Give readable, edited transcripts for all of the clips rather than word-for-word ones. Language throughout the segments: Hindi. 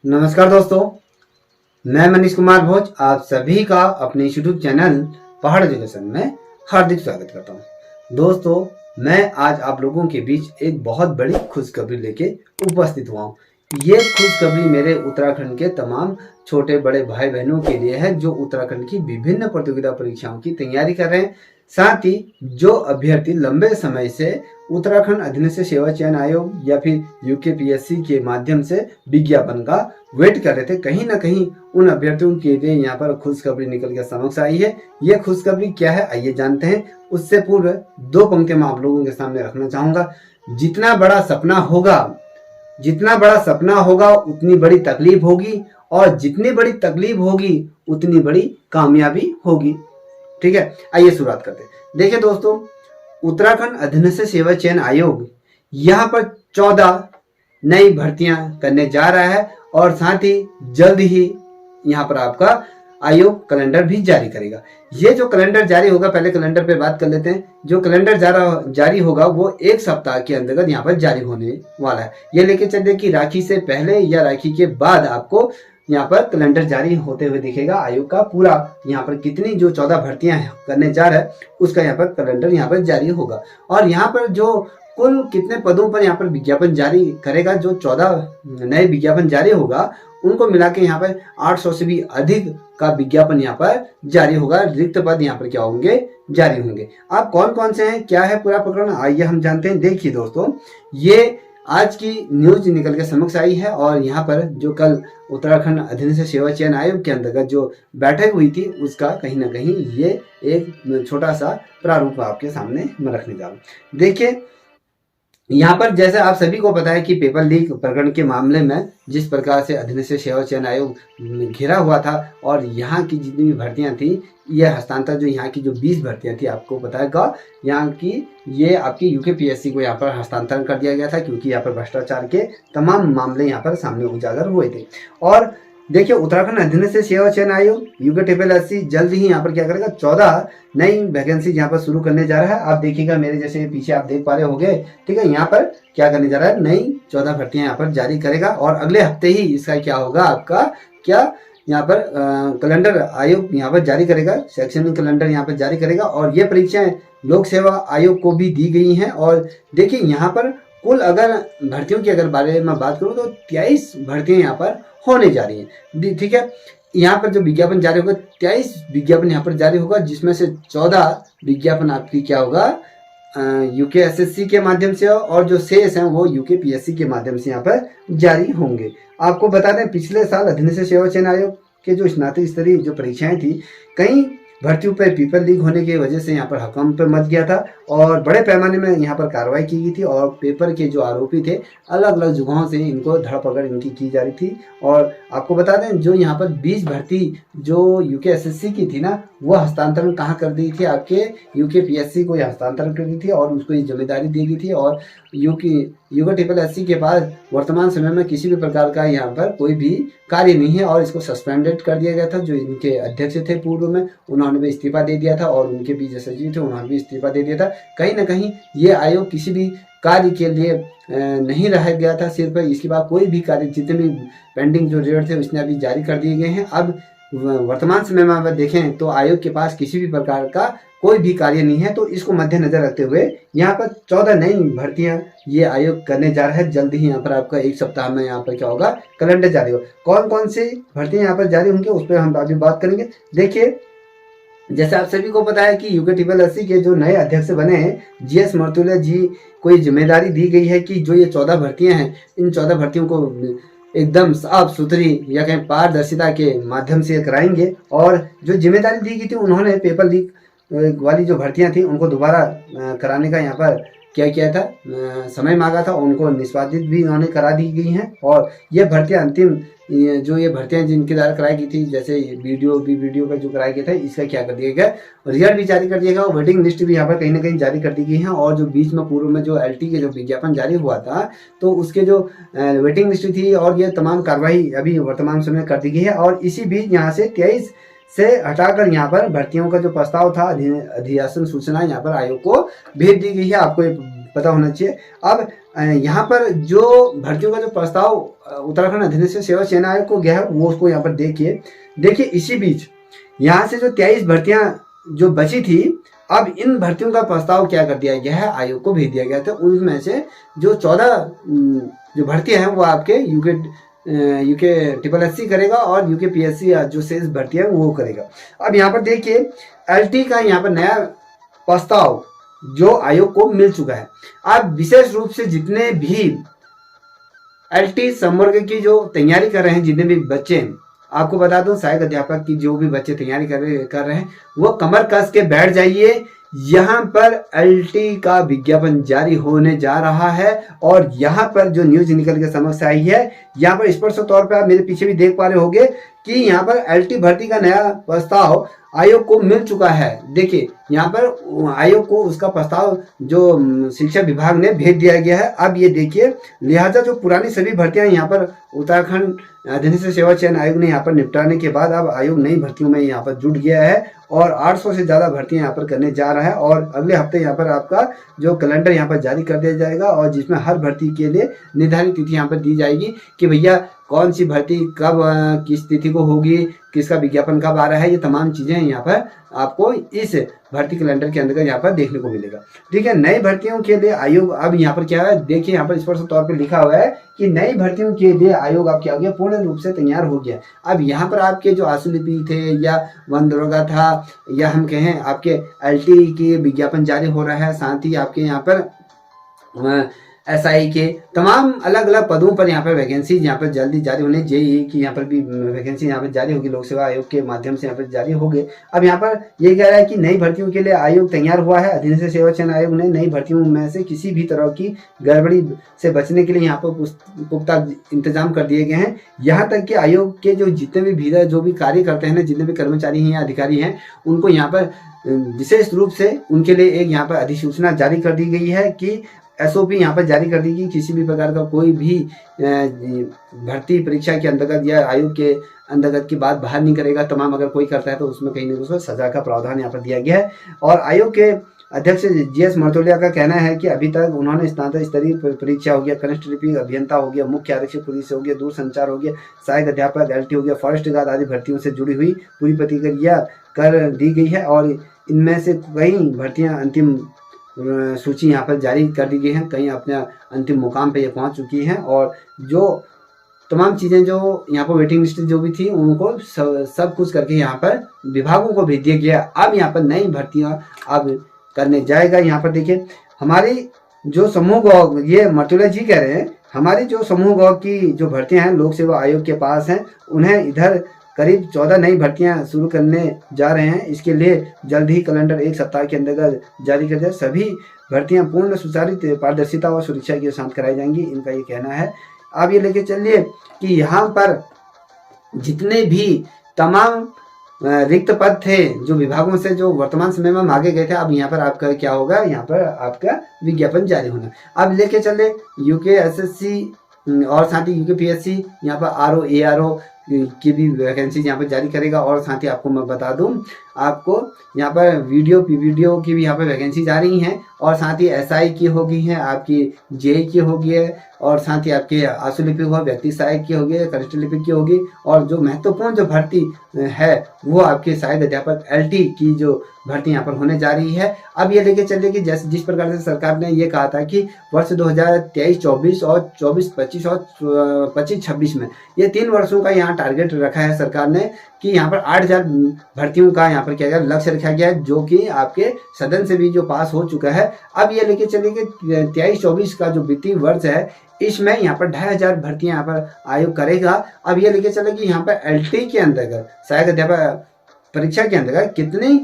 नमस्कार दोस्तों, मैं मनीष कुमार भोज आप सभी का अपने यूट्यूब चैनल पहाड़ एजुकेशन में हार्दिक स्वागत करता हूं। दोस्तों, मैं आज आप लोगों के बीच एक बहुत बड़ी खुशखबरी लेके उपस्थित हुआ हूं। ये खुशखबरी मेरे उत्तराखंड के तमाम छोटे बड़े भाई बहनों के लिए है जो उत्तराखंड की विभिन्न प्रतियोगिता परीक्षाओं की तैयारी कर रहे हैं। साथ ही जो अभ्यर्थी लंबे समय से उत्तराखंड अधीनस्थ सेवा चयन आयोग या फिर यूकेपीएससी के माध्यम से विज्ञापन का वेट कर रहे थे, कहीं ना कहीं उन अभ्यर्थियों के लिए यहाँ पर खुशखबरी निकल कर समक्ष आई है। ये खुशखबरी क्या है आइए जानते हैं। उससे पूर्व दो पंक्तियां मैं आप लोगों के सामने रखना चाहूंगा। जितना बड़ा सपना होगा उतनी बड़ी तकलीफ होगी, और जितनी बड़ी तकलीफ होगी उतनी बड़ी कामयाबी होगी। ठीक है, आइए शुरुआत करते हैं। देखिए दोस्तों, उत्तराखंड अधीनस्थ सेवा चयन आयोग यहाँ पर 14 नई भर्तियां करने जा रहा है, और साथ ही जल्द ही यहाँ पर आपका आयोग कैलेंडर भी जारी करेगा। ये जो कैलेंडर जारी होगा, पहले कैलेंडर पे बात कर लेते हैं। जो कैलेंडर जारी होगा वो एक सप्ताह के अंतर्गत यहाँ पर जारी होने वाला है। ये लेके चलते कि राखी से पहले या राखी के बाद आपको यहाँ पर कैलेंडर जारी होते हुए दिखेगा। आयोग का पूरा यहाँ पर कितनी जो 14 भर्तियां करने जा रहा है उसका यहाँ पर कैलेंडर यहाँ पर जारी होगा। और यहाँ पर जो कुल कितने पदों पर यहाँ पर विज्ञापन जारी करेगा, जो 14 नए विज्ञापन जारी होगा उनको मिला के यहाँ पर 800 से भी अधिक का विज्ञापन यहाँ पर जारी होगा। रिक्त पद यहाँ पर क्या होंगे, जारी होंगे। अब कौन कौन से हैं, क्या है पूरा प्रकरण, आइए हम जानते हैं। देखिए दोस्तों, ये आज की न्यूज निकल के समक्ष आई है, और यहाँ पर जो कल उत्तराखंड अधीनस्थ सेवा चयन आयोग के अंतर्गत जो बैठक हुई थी उसका कहीं ना कहीं ये एक छोटा सा प्रारूप आपके सामने मैं रखने जा रहा हूँ। देखिए, यहाँ पर जैसे आप सभी को पता है कि पेपर लीक प्रकरण के मामले में जिस प्रकार से अधीनस्थ सेवा चयन आयोग घिरा हुआ था, और यहाँ की जितनी भी भर्तियां थी, यह हस्तांतर जो यहाँ की जो 20 भर्तियां थी, आपको पता है यहाँ की ये आपकी यूकेपीएससी को यहाँ पर हस्तांतरण कर दिया गया था, क्योंकि यहाँ पर भ्रष्टाचार के तमाम मामले यहाँ पर सामने उजागर हुए थे। और देखिए, उत्तराखंड अधीनस्थ सेवा चयन आयोग यूकेपीएससी जल्द ही यहाँ पर क्या करेगा, 14 नई वैकेंसी यहाँ पर शुरू करने जा रहा है। आप देखिएगा, मेरे जैसे पीछे आप देख पा रहे होंगे। ठीक है, यहाँ पर क्या करने जा रहा है, नई 14 भर्तियां यहाँ पर जारी करेगा, और अगले हफ्ते ही इसका क्या होगा, आपका क्या यहाँ पर कैलेंडर आयोग यहाँ पर जारी करेगा, शैक्षणिक कैलेंडर यहाँ पर जारी करेगा। और ये परीक्षाएं लोक सेवा आयोग को भी दी गई हैं। और देखिए, यहाँ पर कुल अगर भर्तियों की अगर बारे में बात करूँ तो 23 भर्तियां यहाँ पर होने जा रही हैं। ठीक है, यहाँ पर जो विज्ञापन जारी होगा, 23 विज्ञापन यहाँ पर जारी होगा, जिसमें से 14 विज्ञापन आपकी क्या होगा, यूकेएसएससी के माध्यम से, और जो शेष हैं वो यूकेपीएससी के माध्यम से यहाँ पर जारी होंगे। आपको बता दें, पिछले साल अधीनस्थ सेवा चयन आयोग के जो स्नातक स्तरीय जो परीक्षाएं थी, कई भर्तियों पर पेपर लीक होने की वजह से यहाँ पर हकम पर मच गया था, और बड़े पैमाने में यहाँ पर कार्रवाई की गई थी, और पेपर के जो आरोपी थे अलग अलग जगहों से इनको धरपकड़ इनकी की जा रही थी। और आपको बता दें, जो यहाँ पर 20 भर्ती जो यूकेएसएससी की थी ना, वो हस्तांतरण कहाँ कर दी थी, आपके यूकेपीएससी को हस्तांतरण कर दी थी, और उसको ये जिम्मेदारी दी गई थी। और यूकेपीएससी के पास वर्तमान समय में किसी भी प्रकार का यहाँ पर कोई भी कार्य नहीं है, और इसको सस्पेंडेड कर दिया गया था। जो इनके अध्यक्ष थे पूर्व में, उन्होंने भी इस्तीफा दे दिया था, और उनके भी जो सचिव थे उन्होंने भी इस्तीफा दे दिया था। कहीं ना कहीं ये आयोग किसी भी कार्य के लिए नहीं रह गया था। सिर्फ इसके बाद कोई भी कार्य, जितने भी पेंडिंग जो रिजल्ट थे उसने अभी जारी कर दिए गए हैं। अब वर्तमान समय में अगर देखें तो आयोग के पास किसी भी प्रकार का कोई भी कार्य नहीं है। तो इसको मद्देनजर रखते हुए यहाँ पर 14 नई भर्तियां ये आयोग करने जा रहा है। जल्द ही यहाँ पर आपका एक सप्ताह में यहाँ पर क्या होगा, कैलेंडर जारी होगा। कौन कौन सी भर्तियां यहाँ पर जारी होंगी उस पर हम अभी बात करेंगे। देखिए, जैसे आप सभी को पता है कि यूकेपीएससी के जो नए अध्यक्ष बने हैं जीएस मर्तुले जी को ये जिम्मेदारी दी गई है कि जो ये 14 भर्तियां हैं, इन 14 भर्तियों को एकदम साफ सुथरी या कहीं पारदर्शिता के माध्यम से कराएंगे। और जो जिम्मेदारी दी गई थी, उन्होंने पेपर लीक वाली जो भर्तियां थी उनको दोबारा कराने का यहाँ पर क्या किया था, समय मांगा था, उनको निष्पादित भी उन्होंने करा दी गई हैं। और ये भर्तियां अंतिम जो ये भर्तियां जिनके द्वारा कराई गई थी, जैसे वीडियो का जो कराया गया था, इसका क्या कर दिया गया, रिजल्ट भी जारी कर दिया गया, और वेटिंग लिस्ट भी यहाँ पर कहीं ना कहीं जारी कर दी गई है। और जो बीच में पूर्व में जो एलटी के जो विज्ञापन जारी हुआ था, तो उसके जो वेटिंग लिस्ट थी और ये तमाम कार्रवाई अभी वर्तमान समय कर दी गई है। और इसी बीच यहाँ से 23 से हटाकर यहाँ पर भर्तियों का जो प्रस्ताव था, अधिशासन सूचना यहाँ पर आयोग को भेज दी गई है। आपको पता होना चाहिए। अब यहाँ पर जो भर्तियों का जो प्रस्ताव उत्तराखंड अधीनस्थ सेवा चयन आयोग को गया है वो उसको यहाँ पर देखिए इसी बीच यहाँ से जो 23 भर्तियां जो बची थी, अब इन भर्तियों का प्रस्ताव क्या कर दिया गया है, आयोग को भेज दिया गया था। उनमें से जो 14 जो भर्तियां हैं वो आपके यूके SSC करेगा और यूके PSC जो शेष भर्तियां वो करेगा। अब यहाँ पर देखिए LT का यहाँ पर नया प्रस्ताव जो आयोग को मिल चुका है। अब विशेष रूप से जितने भी LT संवर्ग की जो तैयारी कर रहे हैं, जितने भी बच्चे, आपको बता दूं सहायक अध्यापक की जो भी बच्चे तैयारी कर रहे हैं वो कमर कस के बैठ जाइए। यहाँ पर LT का विज्ञापन जारी होने जा रहा है और यहाँ पर जो न्यूज निकल के समक्ष आई है, यहाँ पर स्पष्ट तौर पर आप मेरे पीछे भी देख पा रहे होंगे कि यहाँ पर LT भर्ती का नया प्रस्ताव आयोग को मिल चुका है। देखिए यहाँ पर आयोग को उसका प्रस्ताव जो शिक्षा विभाग ने भेज दिया गया है। अब ये देखिए, लिहाजा जो पुरानी सभी भर्तियां यहाँ पर उत्तराखंड अधीनस्थ सेवा चयन आयोग ने यहाँ पर निपटाने के बाद अब आयोग नई भर्तियों में यहाँ पर जुट गया है और 800 से ज़्यादा भर्तियां यहाँ पर करने जा रहा है। और अगले हफ्ते यहाँ पर आपका जो कैलेंडर यहाँ पर जारी कर दिया जाएगा और जिसमें हर भर्ती के लिए निर्धारित तिथि यहाँ पर दी जाएगी कि भैया कौन सी भर्ती कब किस तिथि को होगी, किसका विज्ञापन कब आ रहा है, ये तमाम चीज़ें यहाँ पर आपको इस भर्ती कैलेंडर के अंतर्गत यहाँ पर देखने को मिलेगा। ठीक है, नई भर्तियों के लिए आयोग अब यहाँ पर क्या है, देखिए यहाँ पर स्पष्ट तौर पर लिखा हुआ है कि नई भर्तियों के लिए आयोग अब क्या हो गया, पूर्ण रूप से तैयार हो गया। अब यहाँ पर आपके जो आशुलिपि थे या वन दरोगा था या हम कहें आपके LT के विज्ञापन जारी हो रहा है, साथ ही आपके यहाँ पर SI के तमाम अलग अलग पदों पर यहाँ पर वैकेंसी यहाँ पर जल्दी जारी होने, JEE की यहाँ पर भी वैकेंसी यहाँ पर जारी होगी, लोक सेवा आयोग के माध्यम से यहाँ पर जारी होगी। अब यहाँ पर ये कह रहा है कि नई भर्तियों के लिए आयोग तैयार हुआ है। अधीनस्थ सेवा चयन आयोग ने नई भर्तियों में से किसी भी तरह की गड़बड़ी से बचने के लिए यहाँ पर पुख्ता इंतजाम कर दिए गए हैं। यहाँ तक कि आयोग के जो जितने भी भीतर जो भी कार्य करते हैं ना, जितने भी कर्मचारी हैं या अधिकारी हैं, उनको यहाँ पर विशेष रूप से उनके लिए एक यहाँ पर अधिसूचना जारी कर दी गई है कि SOP यहाँ पर जारी कर दी कि किसी भी प्रकार का कोई भी भर्ती परीक्षा के अंतर्गत या आयोग के अंतर्गत की बात बाहर नहीं करेगा। तमाम अगर कोई करता है तो उसमें कहीं ना कहीं सजा का प्रावधान यहाँ पर दिया गया है। और आयोग के अध्यक्ष GS मर्तोलिया का कहना है कि अभी तक उन्होंने स्नातक स्तरीय परीक्षा हो गया, कनिष्ठ लिपि अभियंता हो गया, मुख्य आरक्षक पुलिस हो गया, दूरसंचार हो गया, सहायक अध्यापक LT हो गया, फॉरेस्ट गार्ड आदि भर्तियों से जुड़ी हुई पूरी प्रतिक्रिया कर दी गई है। और इनमें से कई भर्तियाँ अंतिम सूची यहाँ पर जारी कर दी गई हैं, कहीं अपने अंतिम मुकाम पे ये पहुँच चुकी हैं और जो तमाम चीज़ें जो यहाँ पर वेटिंग लिस्ट जो भी थी उनको सब कुछ करके यहाँ पर विभागों को भेज दिया गया। अब यहाँ पर नई भर्तियाँ अब करने जाएगा। यहाँ पर देखिए हमारी जो समूह गौ, ये मर्तुला जी कह रहे हैं, हमारी जो समूह गौ की जो भर्तियाँ हैं लोक सेवा आयोग के पास हैं, उन्हें इधर करीब 14 नई भर्तियां शुरू करने जा रहे हैं। इसके लिए जल्द ही कैलेंडर एक सप्ताह के अंतर्गत जारी कर जाए। सभी भर्तियां पूर्ण सुचारू पारदर्शिता और सुरक्षा के साथ कराई जाएंगी, इनका ये कहना है। आप ये लेके चलिए कि यहाँ पर जितने भी तमाम रिक्त पद थे जो विभागों से जो वर्तमान समय में मांगे गए थे, अब यहाँ पर आपका क्या होगा, यहाँ पर आपका विज्ञापन जारी होना। अब लेके चले यूके SSC और साथ ही यूके PSC यहाँ पर RO ARO की भी वैकेंसी यहाँ पर जारी करेगा। और साथ ही आपको मैं बता दूं, आपको यहाँ पर वीडियो की भी यहाँ पर वैकेंसी जा रही हैं और साथ ही SI की होगी है, आपकी JEE की होगी है और साथ ही आपके आशुलिपि हुआ, व्यक्ति सहायक की होगी, कनिष्ठ लिपि की होगी। और जो महत्वपूर्ण जो भर्ती है वो आपके सहायक अध्यापक LT की जो भर्ती यहाँ पर होने जा रही है। अब ये लेके चलिए कि जैसे जिस प्रकार से सरकार ने ये कहा था कि वर्ष 2023-24 और 24-25 और 25-26 में ये 3 वर्षों का यहाँ टारगेट रखा है सरकार ने कि यहाँ पर 8000 भर्तियों का यहाँ पर क्या गया लक्ष्य रखा गया है, जो कि आपके सदन से भी जो पास हो चुका है। अब ये लेके चलिए कि 23-24 का जो वित्तीय वर्ष है इसमें यहाँ पर 2500 भर्तियां यहाँ पर आयोग करेगा। अब ये लेके चले कि यहाँ पर LT के अंतर्गत सहायक अध्यापक परीक्षा के अंतर्गत कितने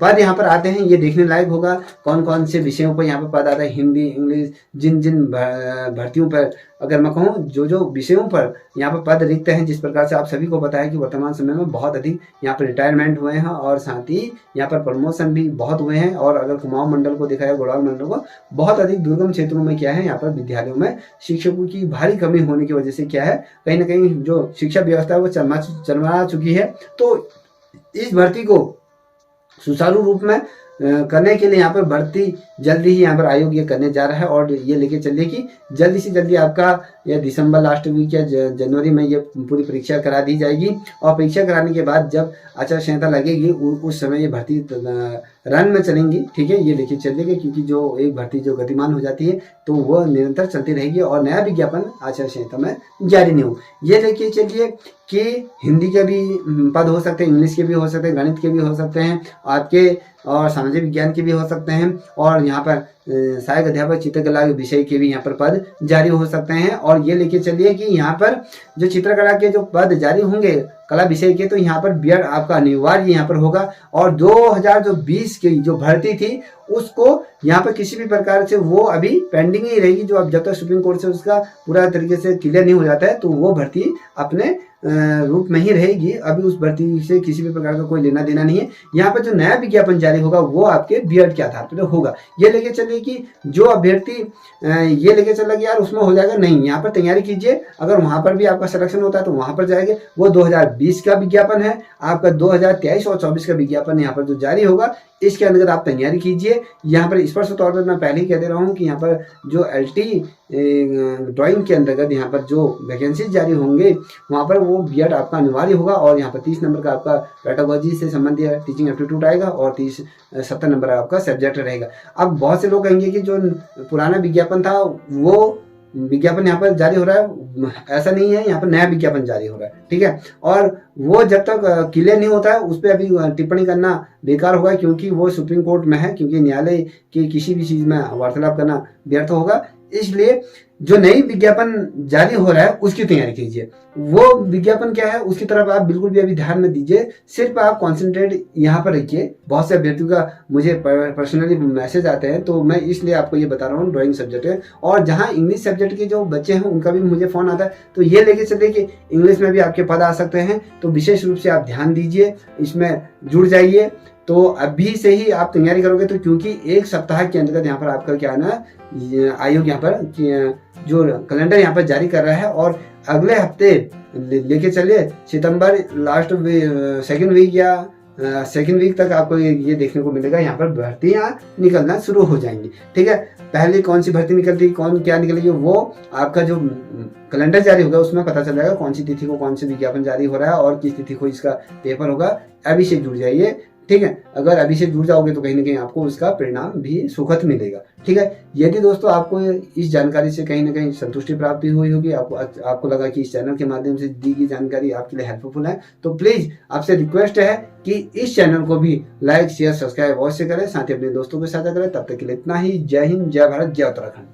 पद यहाँ पर आते हैं ये देखने लायक होगा। कौन कौन से विषयों पर यहाँ पर पद आता है, हिंदी, इंग्लिश, जिन जिन भर्तियों पर अगर मैं कहूँ जो विषयों पर यहाँ पर पद रिक्त हैं। जिस प्रकार से आप सभी को पता है कि वर्तमान समय में बहुत अधिक यहाँ पर रिटायरमेंट हुए हैं और साथ ही यहाँ पर प्रमोशन भी बहुत हुए हैं। और अगर कुमाऊं मंडल को देखा जाए, गढ़वाल मंडल को, बहुत अधिक दुर्गम क्षेत्रों में क्या है, यहाँ पर विद्यालयों में शिक्षकों की भारी कमी होने की वजह से क्या है, कहीं ना कहीं जो शिक्षा व्यवस्था है वो चरमरा चुकी है। तो इस भर्ती को सुचारू रूप में करने के लिए यहाँ पर भर्ती जल्दी ही यहाँ पर आयोग ये करने जा रहा है। और ये लेके चलिए कि जल्दी से जल्दी आपका या दिसंबर लास्ट वीक या जनवरी में ये पूरी परीक्षा करा दी जाएगी। और परीक्षा कराने के बाद जब आचार संहिता लगेगी उस समय ये भर्ती रन में चलेंगी। ठीक है, ये लेके चलिएगा, क्योंकि जो एक भर्ती जो गतिमान हो जाती है तो वो निरंतर चलती रहेगी और नया विज्ञापन आचार संहिता में जारी नहीं हो। ये लेके चलिए कि हिंदी के भी पद हो सकते हैं, इंग्लिश के भी हो सकते हैं, गणित के भी हो सकते हैं, आपके और सामाजिक विज्ञान के भी हो सकते हैं, और यहाँ पर सहायक अध्यापक चित्रकला विषय के भी यहाँ पर पद जारी हो सकते हैं। और ये लेके चलिए कि यहाँ पर जो चित्रकला के जो पद जारी होंगे कला विषय के, तो यहाँ पर बीएड आपका अनिवार्य यहाँ पर होगा। और 2020 की जो भर्ती थी उसको यहाँ पर किसी भी प्रकार से वो अभी पेंडिंग ही रहेगी। जो अब जब तक सुप्रीम कोर्ट से उसका पूरा तरीके से क्लियर नहीं हो जाता है तो वो भर्ती अपने रूप में ही रहेगी। अभी उस भर्ती से किसी भी प्रकार का कोई लेना देना नहीं है। यहाँ पर जो नया विज्ञापन जारी होगा वो आपके बीएड के आधार पर होगा। ये लेके चलिए कि जो अभ्यर्थी ये लेके चला कि यार उसमें हो जाएगा, नहीं, यहाँ पर तैयारी कीजिए। अगर वहां पर भी आपका सिलेक्शन होता है तो वहां पर जाएंगे। वो 2020 का विज्ञापन है, आपका 2023 और 24 का विज्ञापन यहाँ पर जो जारी होगा इसके अंतर्गत आप तैयारी कीजिए। यहाँ पर स्पष्ट तौर पर मैं पहले ही कह दे रहा हूँ कि यहाँ पर जो LT ड्राइंग के अंतर्गत यहाँ पर जो वैकेंसी जारी होंगे वहाँ पर वो बीएड आपका अनिवार्य होगा। और यहाँ पर 30 नंबर का आपका पेडागोजी से संबंधित टीचिंग एप्टीट्यूड आएगा और 70 नंबर आपका सब्जेक्ट रहेगा। अब बहुत से लोग कहेंगे कि जो पुराना विज्ञापन था वो विज्ञापन यहाँ पर जारी हो रहा है, ऐसा नहीं है, यहाँ पर नया विज्ञापन जारी हो रहा है। ठीक है, और वो जब तक क्लियर नहीं होता है उस पर अभी टिप्पणी करना बेकार होगा, क्योंकि वो सुप्रीम कोर्ट में है, क्योंकि न्यायालय की किसी भी चीज में वार्तालाप करना व्यर्थ होगा। इसलिए जो नई विज्ञापन जारी हो रहा है उसकी तैयारी कीजिए। वो विज्ञापन क्या है उसकी तरफ आप बिल्कुल भी अभी ध्यान में दीजिए, सिर्फ आप कंसंट्रेट यहाँ पर रखिए। बहुत से अभ्यर्थियों का मुझे पर्सनली मैसेज आते हैं तो मैं इसलिए आपको ये बता रहा हूँ ड्राइंग सब्जेक्ट है। और जहाँ इंग्लिश सब्जेक्ट के जो बच्चे हैं उनका भी मुझे फोन आता है, तो ये लेके चलिए कि इंग्लिश में भी आपके पद आ सकते हैं। तो विशेष रूप से आप ध्यान दीजिए, इसमें जुड़ जाइए। तो अभी से ही आप तैयारी करोगे तो, क्योंकि एक सप्ताह के अंतर्गत यहाँ पर आपका क्या है ना, आयोग यहाँ पर जो कैलेंडर यहाँ पर जारी कर रहा है। और अगले हफ्ते लेके चलिए सितंबर लास्ट सेकेंड वीक या सेकेंड वीक तक आपको ये देखने को मिलेगा, यहाँ पर भर्तियां निकलना शुरू हो जाएंगी। ठीक है, पहले कौन सी भर्ती निकलती है, कौन क्या निकलेगी, वो आपका जो कैलेंडर जारी होगा उसमें पता चल जाएगा कौन सी तिथि को कौन सी विज्ञापन जारी हो रहा है और किस तिथि को इसका पेपर होगा। अभी से जुड़ जाइए। ठीक है, अगर अभी से जुड़ जाओगे तो कहीं ना कहीं आपको उसका परिणाम भी सुखद मिलेगा। ठीक है, यदि दोस्तों आपको इस जानकारी से कहीं ना कहीं संतुष्टि प्राप्ति हुई होगी, आपको लगा कि इस चैनल के माध्यम से दी गई जानकारी आपके लिए हेल्पफुल है, तो प्लीज आपसे रिक्वेस्ट है कि इस चैनल को भी लाइक शेयर सब्सक्राइब अवश्य करें, साथ ही अपने दोस्तों के साथ करें। तब तक के लिए इतना ही। जय हिंद, जय भारत, जय उत्तराखंड।